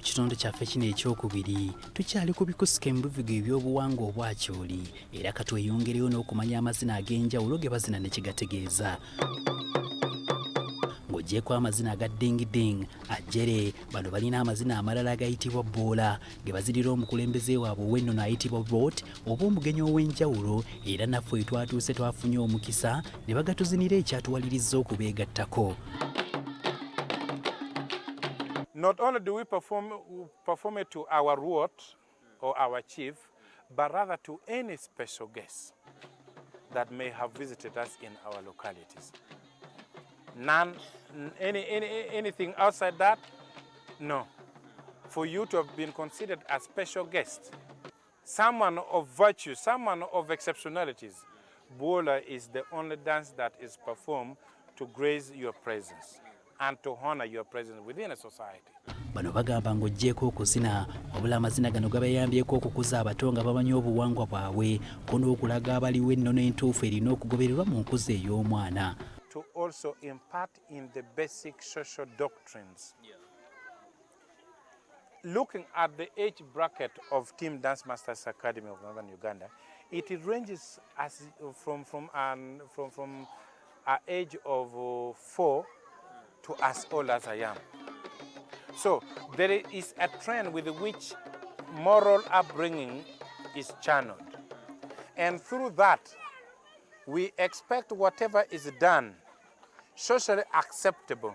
kitundu kyaffe kino ekyokubiri tukyali ku bikusike mu bivuga eby'obuwangwa obwacholi era katweyongereyo n'okumanya amazina ag'enjawulo ge bazina ne kigategeeza. Ng'oggyeko amazina aga ding ajere bano balina amazina amalala agayitibwa bboola ge bazirira omukulembeze waabwe ow'ennono ayitibwa bot oba omugenyi ow'enjawulo era naffe twatuuse twafunye omukisa ne bagatuzinira ekyatuwalirizza okubeegattako. Not only do we perform it to our ward or our chief, but rather to any special guest that may have visited us in our localities. Anything outside that, no. For you to have been considered a special guest, someone of virtue, someone of exceptionalities, Bola is the only dance that is performed to grace your presence and to honor your presence within a society. Bano bagamba ng'oggyeko okuzina wabula amazina gano gabayambyeko okukuza abato nga bamanyi obuwangwa bwabwe ko n'okulaga abaliwo ennono entuufu erina okugobererwa mu nkuza ey'omwana. To also impart in the basic social doctrines. Looking at the age bracket of Team Dance Masters Academy of Northern Uganda, it ranges from an age of 4 to as old as I am. So there is a trend with which moral upbringing is channeled. And through that, we expect whatever is done socially acceptable,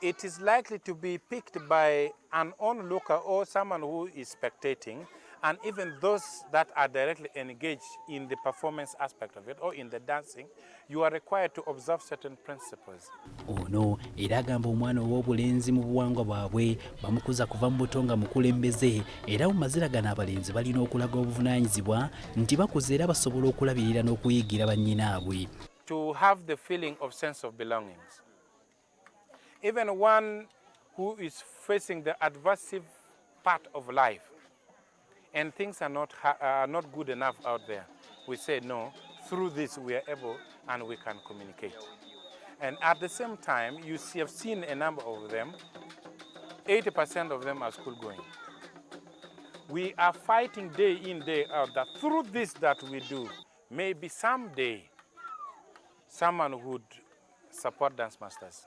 it is likely to be picked by an onlooker or someone who is spectating, and even those that are directly engaged in the performance aspect of it or in the dancing, you are required to observe certain principles. Ono era agamba omwana ow'obulenzi mu buwangwa bwabwe bamukuza kuva mu buto nga mukulembeze era mu mazina gano abalenzi balina okulaga obuvunaanyizibwa nti bakuze era basobola okulabirira n'okuyigira bannyinaabwe. To have the feeling of sense of belongings. Even one who is facing the adversive part of life and things are not good enough out there, we say no, through this we are able and we can communicate. And at the same time, you have seen a number of them, 80% of them are school going. We are fighting day in, day out that through this that we do, maybe someday someone would support Dance Masters.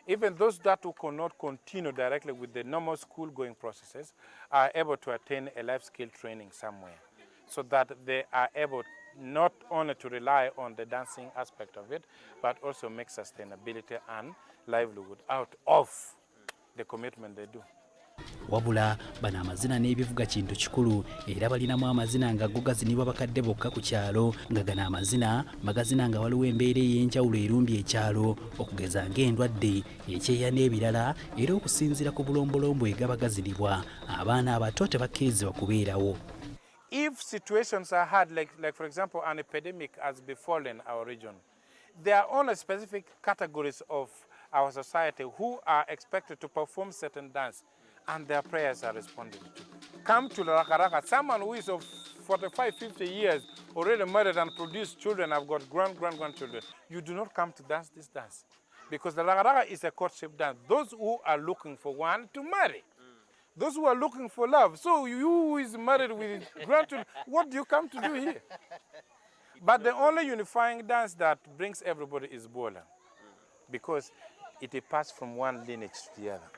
Even those that who cannot continue directly with the normal school-going processes are able to attain a life skill training somewhere so that they are able not only to rely on the dancing aspect of it, but also make sustainability and livelihood out of the commitment they do. Wabula bano amazina n'ebivuga kintu kikulu era balinamu amazina nga go gazinibwa bakadde bokka ku kyalo nga gano amazina bagazina nga waliwo embeera ey'enjawulo erumbye ekyalo okugeza ng'endwadde ekyeya n'ebirala era okusinziira ku bulombolombo egaba gazinibwa abaana abato tebakkirizibwa kubeerawo. If situations are hard, like for example an epidemic has befallen our region, there are only specific categories of our society who are expected to perform certain dance, and their prayers are responded to. Come to Rakaraka, someone who is of 45, 50 years, already married and produced children, have got grandchildren. You do not come to dance this dance. Because the Rakaraka is a courtship dance. Those who are looking for one to marry. Those who are looking for love. So you who is married with grandchildren, what do you come to do here? But the only unifying dance that brings everybody is Bola. Because it passed from one lineage to the other.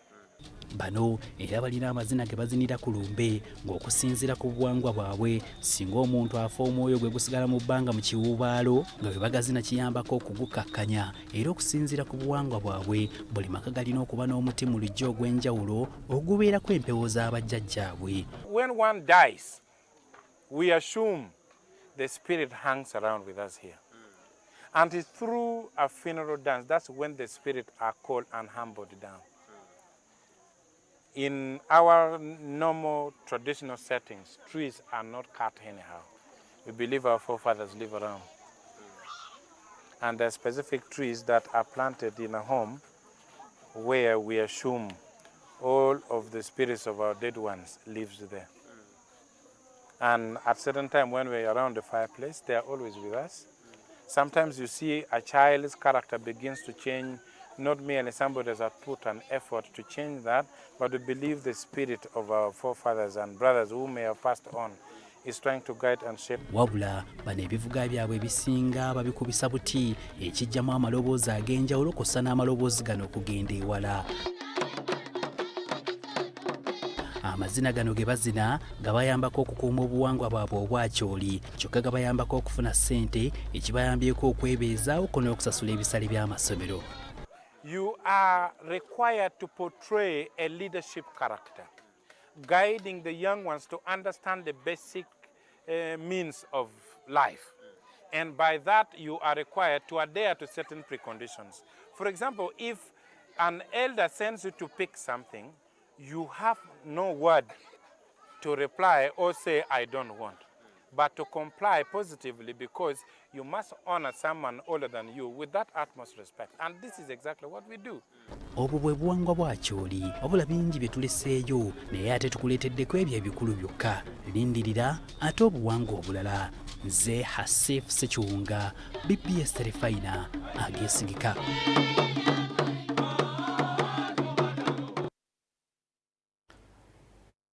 Bano era balina amazina ge bazinira ku Lumbe ng'okusinziira ku buwangwa bwabwe singa omuntu afa omwoyo gwe gusigala mu bbanga mu kiwubaalo nga bwe bagazina kiyambako okugukakkanya era okusinziira ku buwangwa bwabwe buli maka galina okuba n'omuti mu lijjo ogw'enjawulo ogubeerako empewo z'abajjajjaabwe. When one dies, we assume the spirit hangs around with us here. And it's through a funeral dance, that's when the spirit are called and humbled down. In our normal traditional settings, trees are not cut anyhow. We believe our forefathers live around. And there are specific trees that are planted in a home where we assume all of the spirits of our dead ones lives there. And at certain time when we're around the fireplace, they are always with us. Sometimes you see a child's character begins to change not merely somebody has put an effort to change that, but we believe the spirit of our forefathers and brothers who may have passed on is trying to guide and shape. Wabula bano ebivuga byabwe ebisinga babikubisa buti ekijjamu amaloboozi ag'enjawulo kw'ossa n'amaloboozi gano okugenda ewala. Amazina gano ge bazina gabayambako okukuuma obuwangwa bwabwe obwakyoli, kyokka gabayambako okufuna ssente ekibayambyeko okwebeezaawo ko n'okusasula ebisale by'amasomero. You are required to portray a leadership character, guiding the young ones to understand the basic means of life. And by that, you are required to adhere to certain preconditions. For example, if an elder sends you to pick something, you have no word to reply or say, I don't want, but to comply positively, because you must honor someone older than you with that utmost respect. And this is exactly what we do. Obwo bwe buwangwa bwa kyoli, wabula bingi bye tuleseeyo naye ate tukuleeteddeko ebyo ebikulu byokka. Lindirira ate obuwangwa obulala. Nze Hasif Sekiwunga, BBS Terefayina, Ageesigika.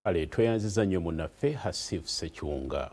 Kale tweyanziza nnyo munnaffe Hasif Sekiwunga.